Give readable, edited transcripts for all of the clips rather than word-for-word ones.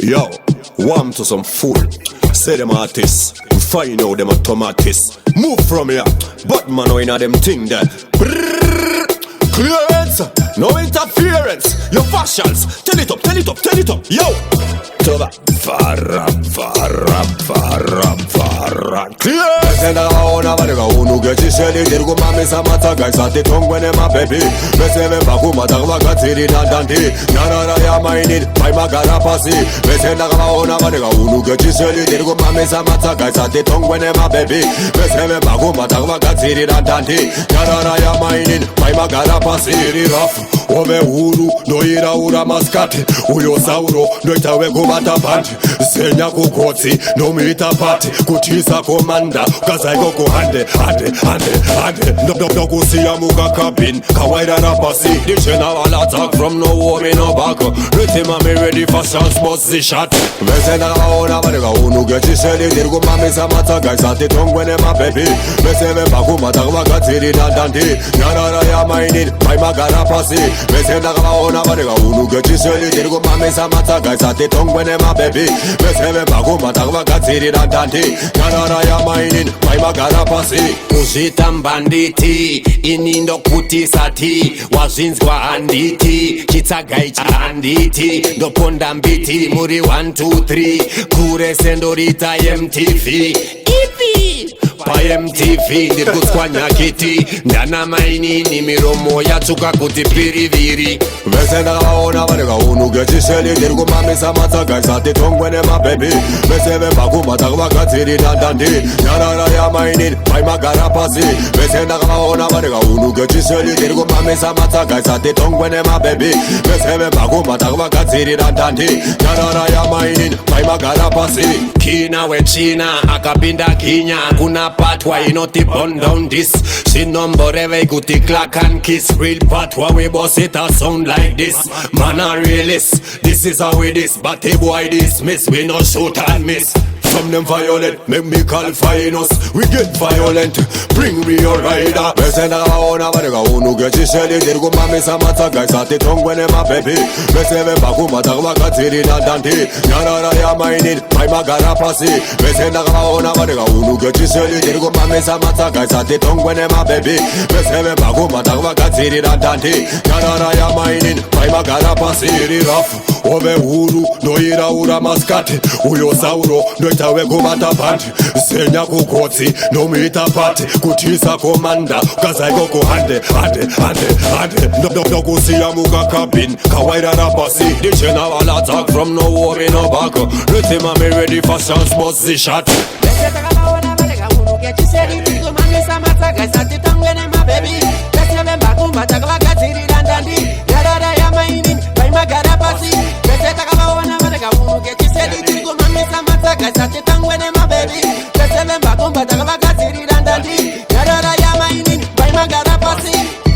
Yo, warm to some fool. Say them artists, find out them a tomatis. Move from here, but man, no inna them thing there. Clearance, no interference. Your fashions, tell it up, tell it up, tell it up. Yo, Toba, farab. Clearance. Senda ona varega unu gechi sheli dirgu mami samata gaisa te tongwene ma baby. Beseve bakuma dagwa gatiri na dandi. Narara ya mainin, pai magara pasi. Besenda ona varega unu gechi sheli dirgu mami samata gaisa te tongwene ma baby. Beseve bakuma dagwa gatiri na dandi. Narara ya mainin, pai magara pasi. Rough, ome uru, no ira ura maskati. Uyo sauro, no itawe kumata panti. Senya kukotsi, no mita pati. Kuchisa komanda, kaza go hande. No kusiya muka kabin, kawaida rapasi. Dishena wala attack from no war me no back. Rhythm me ready for chance, must the shot. Mesena ona varega unu gechi sheli dirgu mami samata gaisa te tongwene ma baby. Meseve bakuma dagwa gatiri na dandi. Narara ya mainin, pai magara pasi. Mesena ona varega unu gechi sheli dirgu mami samata gaisa te tongwene ma baby. Meseve bakuma dagwa gatiri na dandi. Narara ya mainin, pai magara pasi. Kushita mbanditi, inindo kuti sati. Wazhinzwa handiti, chitsagai handiti. Ndoponda mbiti, muri 1, 2, 3. Kure sendorita MTV. Ipi! Pa MTV, ndikutswanya kiti. Ndana mainini, miromo yatsuka kuti piriviri. Mesena ona varega unu gechi sheli dirgu mami samata gaisa te tongwene ma baby. Meseve bakuma dagwa gatiri na dandi. Narara ya mainin, pai magara pasi. Mesena ona varega unu gechi sheli dirgu mami samata gaisa te tongwene ma baby. Meseve bakuma dagwa gatiri na dandi. Narara ya mainin, pai magara pasi. Kina we China, akapinda Kenya. Kuna patwa inoti burn down this. Sinomboreve kuti clack and kiss. Real patwa we boss it a sound like this. Man a realist, this is how it is. But a boy dismiss, we no shoot and miss. Some them violent, make me call finus. We get violent, bring me your rider. Mesena ona varega unu gechi sheli dirgu mami samata gaisa te tongwene ma baby. Meseve bakuma dagwa gatiri na dandi. Narara ya mainin, pai magara pasi. Mesena ona varega unu gechi sheli dirgu mami samata gaisa te tongwene ma baby. Meseve bakuma dagwa gatiri na dandi. Narara ya mainin, pai magara pasi. Rough, ome uru, no ira ura maskati. Uyo sauro, no itawe kumata panti. Senya kukotsi, no mita pati. Kuchisa komanda, kaza go hande. No kusiya muka kabin, kawaida rapasi. Dishena wala attack from no war me no back. Rhythm me ready for chance, must the shot.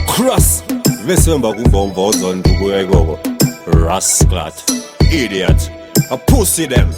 Cross, vesemba kumbombozo ndugu yego. Rasclat, idiot, a pussy them.